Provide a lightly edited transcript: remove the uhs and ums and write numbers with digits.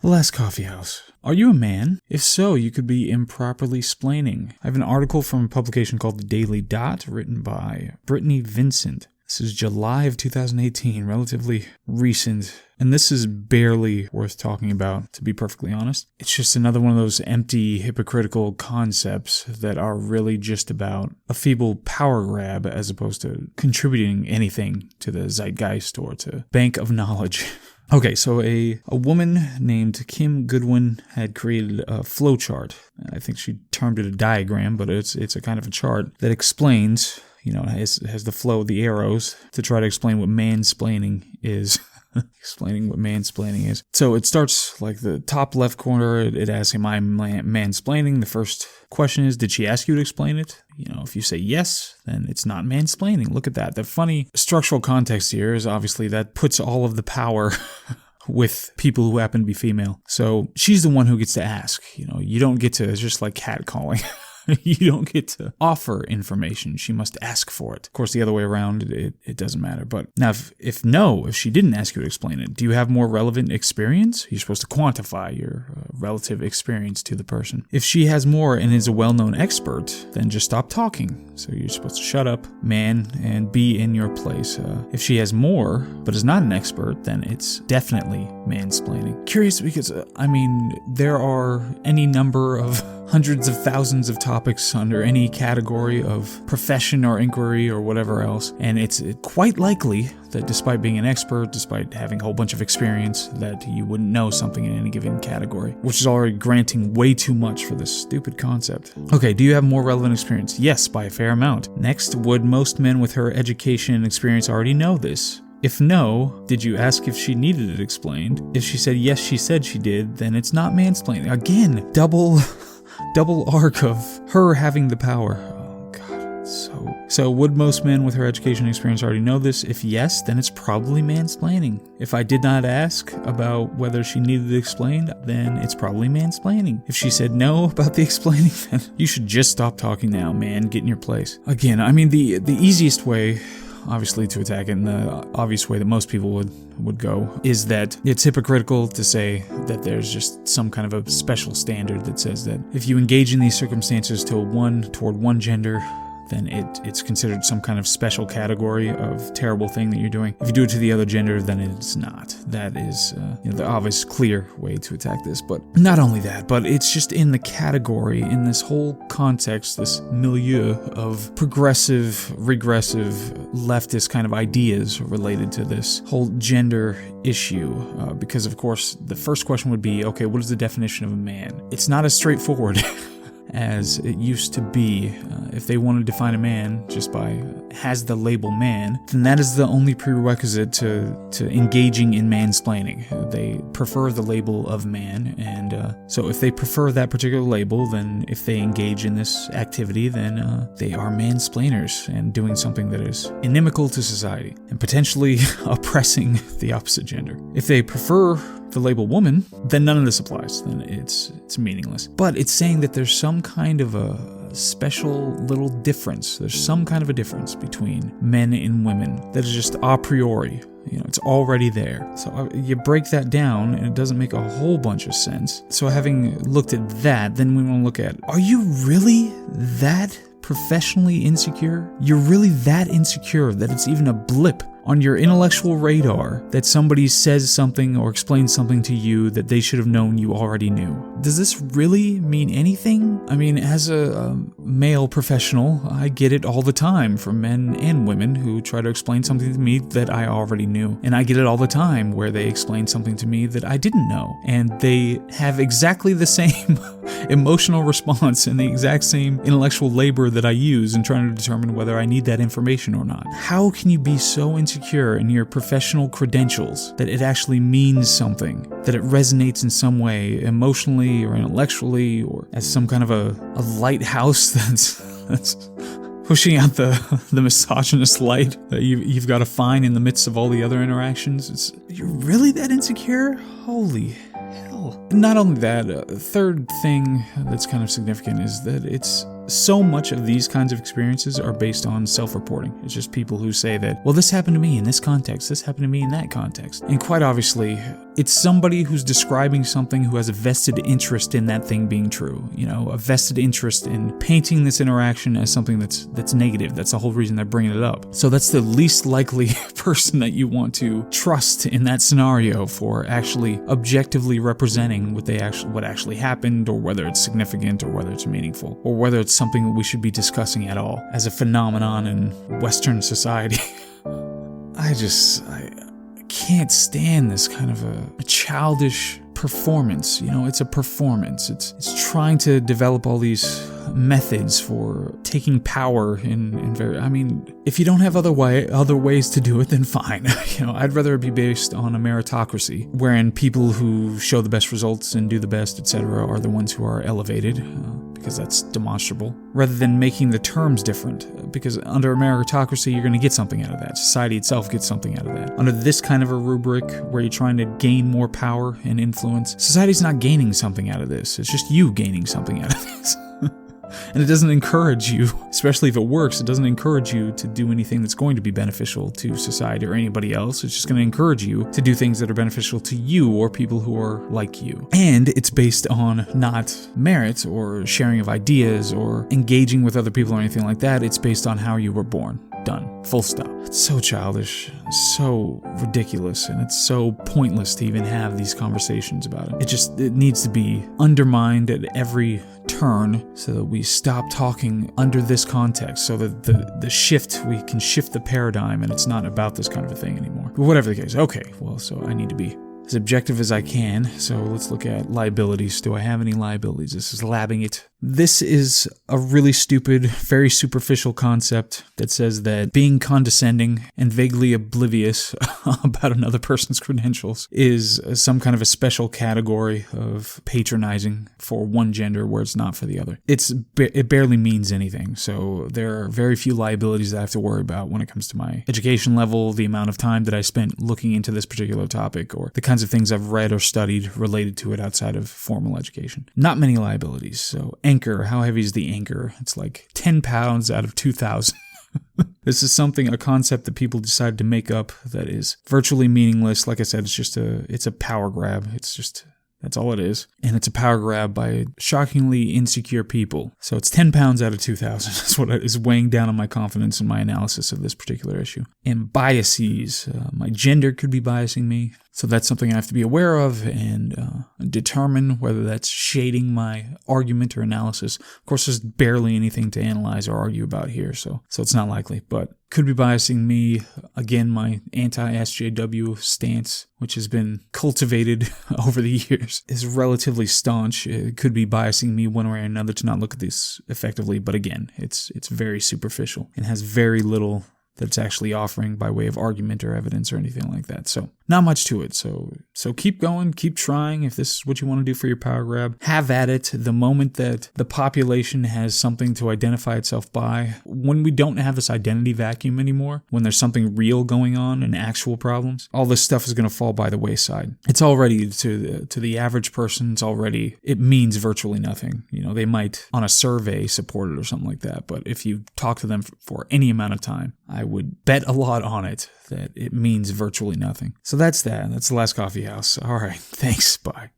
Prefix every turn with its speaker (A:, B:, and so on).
A: Last Coffee House. Are you a man? If so, you could be improperly splaining. I have an article from a publication called The Daily Dot, written by Brittany Vincent. This is July of 2018, relatively recent, and this is barely worth talking about, to be perfectly honest. It's just another one of those empty, hypocritical concepts that are really just about a feeble power grab as opposed to contributing anything to the zeitgeist or to bank of knowledge. Okay, so a woman named Kim Goodwin had created a flowchart. I think she termed it a diagram, but it's a kind of a chart that explains, has the flow of the arrows to try to explain what mansplaining is. Explaining what mansplaining is. So it starts like the top left corner. It asks, am I mansplaining? The first question is, did she ask you to explain it? If you say yes, then it's not mansplaining. Look at that. The funny structural context here is obviously that puts all of the power with people who happen to be female. So she's the one who gets to ask. You don't get to, it's just like catcalling. You don't get to offer information. She must ask for it. Of course, the other way around, it doesn't matter. But now, if she didn't ask you to explain it, do you have more relevant experience? You're supposed to quantify your relative experience to the person. If she has more and is a well-known expert, then just stop talking. So you're supposed to shut up, man, and be in your place. If she has more, but is not an expert, then it's definitely mansplaining. Curious because, there are any number of hundreds of thousands of topics under any category of profession or inquiry or whatever else, and it's quite likely that despite being an expert, despite having a whole bunch of experience, that you wouldn't know something in any given category, which is already granting way too much for this stupid concept. Okay, do you have more relevant experience? Yes, by a fair amount. Next, would most men with her education and experience already know this? If no, did you ask if she needed it explained? If she said yes, she said she did, then it's not mansplaining. Again, double arc of her having the power. Oh god, so would most men with her education and experience already know this? If yes, then it's probably mansplaining. If I did not ask about whether she needed it explained, then it's probably mansplaining. If she said no about the explaining, then you should just stop talking now, man. Get in your place. Again, the easiest way, obviously, to attack it, and the obvious way that most people would go, is that it's hypocritical to say that there's just some kind of a special standard that says that if you engage in these circumstances toward one gender, then it's considered some kind of special category of terrible thing that you're doing. If you do it to the other gender, then it's not. That is the obvious, clear way to attack this. But not only that, but it's just in the category, in this whole context, this milieu of progressive, regressive, leftist kind of ideas related to this whole gender issue. Because, of course, the first question would be, okay, what is the definition of a man? It's not as straightforward as it used to be. If they want to define a man just by has the label man, then that is the only prerequisite to engaging in mansplaining. They prefer the label of man, and so if they prefer that particular label, then if they engage in this activity, then they are mansplainers and doing something that is inimical to society and potentially oppressing the opposite gender. If they prefer the label woman, then none of this applies. Then it's meaningless. But it's saying that there's some kind of a special little difference. There's some kind of a difference between men and women that is just a priori. It's already there. So you break that down and it doesn't make a whole bunch of sense. So having looked at that, then we want to look at, are you really that professionally insecure? You're really that insecure that it's even a blip on your intellectual radar that somebody says something or explains something to you that they should have known you already knew. Does this really mean anything? As a male professional, I get it all the time from men and women who try to explain something to me that I already knew. And I get it all the time where they explain something to me that I didn't know. And they have exactly the same emotional response and the exact same intellectual labor that I use in trying to determine whether I need that information or not. How can you be so insecure in your professional credentials that it actually means something, that it resonates in some way, emotionally or intellectually, or as some kind of a lighthouse that's pushing out the misogynist light that you've got to find in the midst of all the other interactions? You're really that insecure? Holy hell. Not only that, a third thing that's kind of significant is that it's so much of these kinds of experiences are based on self-reporting. It's just people who say that, well, this happened to me in this context, this happened to me in that context. And quite obviously, it's somebody who's describing something who has a vested interest in that thing being true. A vested interest in painting this interaction as something that's negative. That's the whole reason they're bringing it up. So that's the least likely person that you want to trust in that scenario for actually objectively representing what actually happened, or whether it's significant, or whether it's meaningful, or whether it's something that we should be discussing at all as a phenomenon in Western society. I can't stand this kind of a childish performance. It's a performance. It's trying to develop all these methods for taking power if you don't have other ways to do it, then fine. I'd rather it be based on a meritocracy, wherein people who show the best results and do the best, etc., are the ones who are elevated, because that's demonstrable, rather than making the terms different, because under a meritocracy, you're going to get something out of that. Society itself gets something out of that. Under this kind of a rubric, where you're trying to gain more power and influence, society's not gaining something out of this. It's just you gaining something out of this. And it doesn't encourage you, especially if it works, it doesn't encourage you to do anything that's going to be beneficial to society or anybody else. It's just going to encourage you to do things that are beneficial to you or people who are like you. And it's based on not merit or sharing of ideas or engaging with other people or anything like that. It's based on how you were born. Done. Full stop. It's so childish, so ridiculous, and it's so pointless to even have these conversations about it. It needs to be undermined at every turn so that we stop talking under this context, so that we can shift the paradigm and it's not about this kind of a thing anymore. But whatever the case, okay, well, so I need to be as objective as I can, so let's look at liabilities. Do I have any liabilities? This is labbing it. This is a really stupid, very superficial concept that says that being condescending and vaguely oblivious about another person's credentials is some kind of a special category of patronizing for one gender where it's not for the other. It barely means anything, so there are very few liabilities that I have to worry about when it comes to my education level, the amount of time that I spent looking into this particular topic, or the kinds of things I've read or studied related to it outside of formal education. Not many liabilities, so anchor. How heavy is the anchor? It's like 10 pounds out of 2,000. This is a concept that people decided to make up that is virtually meaningless. Like I said, it's a power grab. That's all it is. And it's a power grab by shockingly insecure people. So it's 10 pounds out of 2,000. That's what is weighing down on my confidence in my analysis of this particular issue. And biases. My gender could be biasing me. So that's something I have to be aware of and determine whether that's shading my argument or analysis. Of course, there's barely anything to analyze or argue about here, so it's not likely. But could be biasing me. Again, my anti-sjw stance, which has been cultivated over the years, is relatively staunch. It could be biasing me one way or another to not look at this effectively. But again, it's very superficial and has very little that it's actually offering by way of argument or evidence or anything like that. So not much to it. So keep going, keep trying. If this is what you want to do for your power grab, have at it. The moment that the population has something to identify itself by, when we don't have this identity vacuum anymore, when there's something real going on and actual problems, all this stuff is going to fall by the wayside. It's already, to the average person, it means virtually nothing. They might on a survey support it or something like that, but if you talk to them for any amount of time, I would bet a lot on it that it means virtually nothing. So that's that. That's the Last Coffee House. All right. Thanks. Bye.